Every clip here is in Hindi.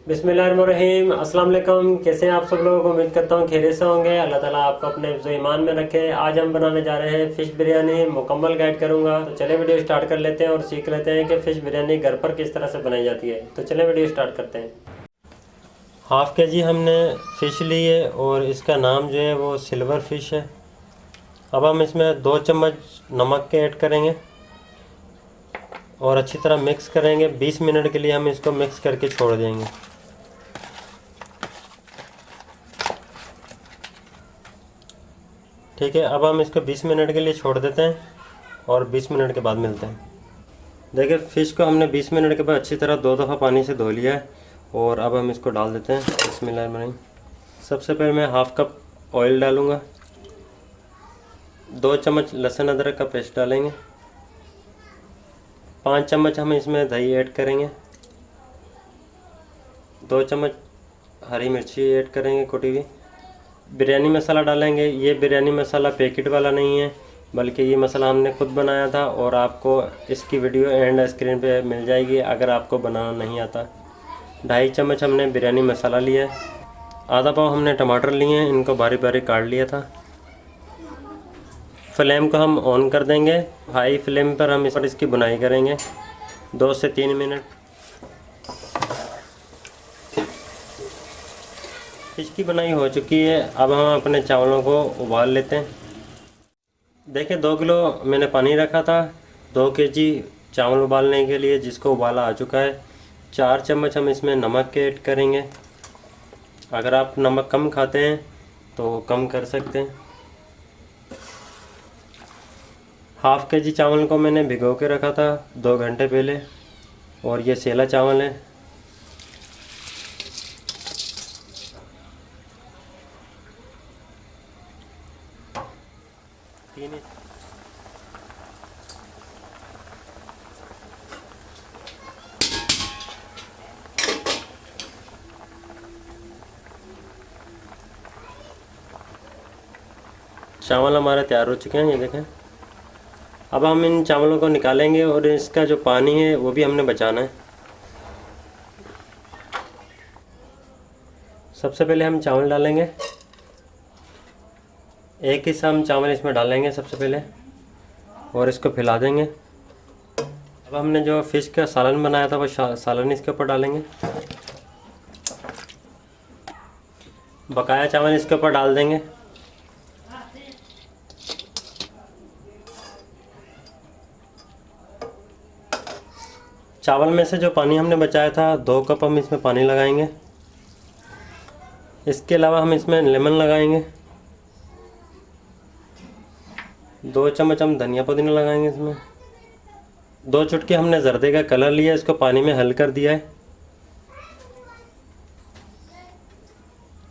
बिस्मिल्लाहिर्रहमानिर्रहीम। अस्सलाम वालेकुम। कैसे हैं आप सब लोग? उम्मीद करता हूँ खैरियत से होंगे। अल्लाह ताला आपको अपने हिफ्ज़ ईमान में रखे। आज हम बनाने जा रहे हैं फ़िश बिरयानी। मुकम्मल गाइड करूँगा, तो चले वीडियो स्टार्ट कर लेते हैं और सीख लेते हैं कि फ़िश बिरयानी घर पर किस तरह से बनाई जाती है। तो चले वीडियो स्टार्ट करते हैं। हाफ़ kg हमने फ़िश ली है और इसका नाम जो है वो सिल्वर फ़िश है। अब हम इसमें 2 चम्मच नमक के ऐड करेंगे और अच्छी तरह मिक्स करेंगे। 20 मिनट के लिए हम इसको मिक्स करके छोड़ देंगे। ठीक है, अब हम इसको 20 मिनट के लिए छोड़ देते हैं और 20 मिनट के बाद मिलते हैं। देखिए, फ़िश को हमने 20 मिनट के बाद अच्छी तरह 2 दफ़ा पानी से धो लिया है और अब हम इसको डाल देते हैं। बिस्मिल्लाह। सबसे पहले मैं हाफ़ कप ऑयल डालूँगा। 2 चम्मच लहसुन अदरक का पेस्ट डालेंगे। 5 चम्मच हम इसमें दही ऐड करेंगे। 2 चम्मच हरी मिर्ची ऐड करेंगे कुटी हुई। बिरयानी मसाला डालेंगे। ये बिरयानी मसाला पैकेट वाला नहीं है, बल्कि ये मसाला हमने खुद बनाया था और आपको इसकी वीडियो एंड स्क्रीन पे मिल जाएगी अगर आपको बनाना नहीं आता। 2.5 चम्मच हमने बिरयानी मसाला लिया है। आधा पाव हमने टमाटर लिए हैं, इनको बारीक बारीक काट लिया था। फ्लेम को हम ऑन कर देंगे। हाई फ्लेम पर हम इसकी बुनाई करेंगे 2 से 3 मिनट। फ़िश की बनाई हो चुकी है। अब हम अपने चावलों को उबाल लेते हैं। देखिए, 2 किलो मैंने पानी रखा था 2 kg चावल उबालने के लिए, जिसको उबाला आ चुका है। 4 चम्मच हम इसमें नमक के ऐड करेंगे। अगर आप नमक कम खाते हैं तो कम कर सकते हैं। हाफ़ kg चावल को मैंने भिगो के रखा था 2 घंटे पहले और ये सेला चावल है। चावल हमारे तैयार हो चुके हैं, ये देखें। अब हम इन चावलों को निकालेंगे और इसका जो पानी है वो भी हमने बचाना है। सबसे पहले हम चावल डालेंगे। 1 हिस्सा हम चावल इसमें डालेंगे सबसे पहले और इसको फैला देंगे। अब हमने जो फ़िश का सालन बनाया था वो सालन इसके ऊपर डालेंगे। बकाया चावल इसके ऊपर डाल देंगे। चावल में से जो पानी हमने बचाया था 2 कप हम इसमें पानी लगाएंगे। इसके अलावा हम इसमें लेमन लगाएंगे। 2 चम्मच हम धनिया पुदीना लगाएंगे इसमें। 2 चुटकी हमने जर्दे का कलर लिया, इसको पानी में हल कर दिया है।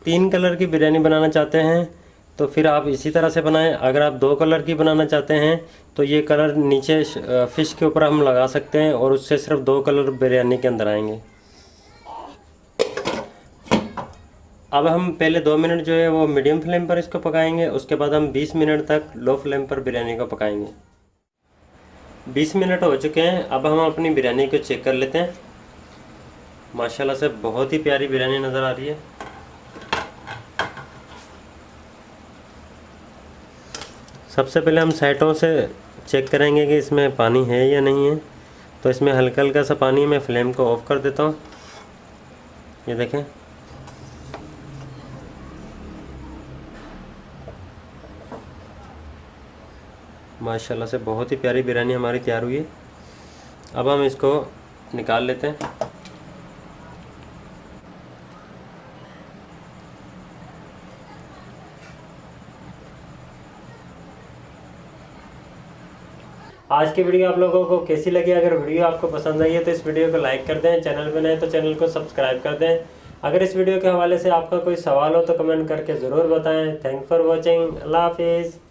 3 कलर की बिरयानी बनाना चाहते हैं तो फिर आप इसी तरह से बनाएं। अगर आप 2 कलर की बनाना चाहते हैं तो ये कलर नीचे फ़िश के ऊपर हम लगा सकते हैं और उससे सिर्फ 2 कलर बिरयानी के अंदर आएंगे। अब हम पहले 2 मिनट जो है वो मीडियम फ्लेम पर इसको पकाएंगे। उसके बाद हम 20 मिनट तक लो फ्लेम पर बिरयानी को पकाएंगे। 20 मिनट हो चुके हैं। अब हम अपनी बिरयानी को चेक कर लेते हैं। माशाल्लाह से बहुत ही प्यारी बिरयानी नज़र आ रही है। सबसे पहले हम साइडों से चेक करेंगे कि इसमें पानी है या नहीं है। तो इसमें हल्का हल्का सा पानी, मैं फ्लेम को ऑफ कर देता हूँ। ये देखें, माशाल्लाह से बहुत ही प्यारी बिरयानी हमारी तैयार हुई है। अब हम इसको निकाल लेते हैं। आज की वीडियो आप लोगों को कैसी लगी? अगर वीडियो आपको पसंद आई है तो इस वीडियो को लाइक कर दें। चैनल पर नए तो चैनल को सब्सक्राइब कर दें। अगर इस वीडियो के हवाले से आपका कोई सवाल हो तो कमेंट करके ज़रूर बताएं। Thank for watching. अल्लाह हाफिज़।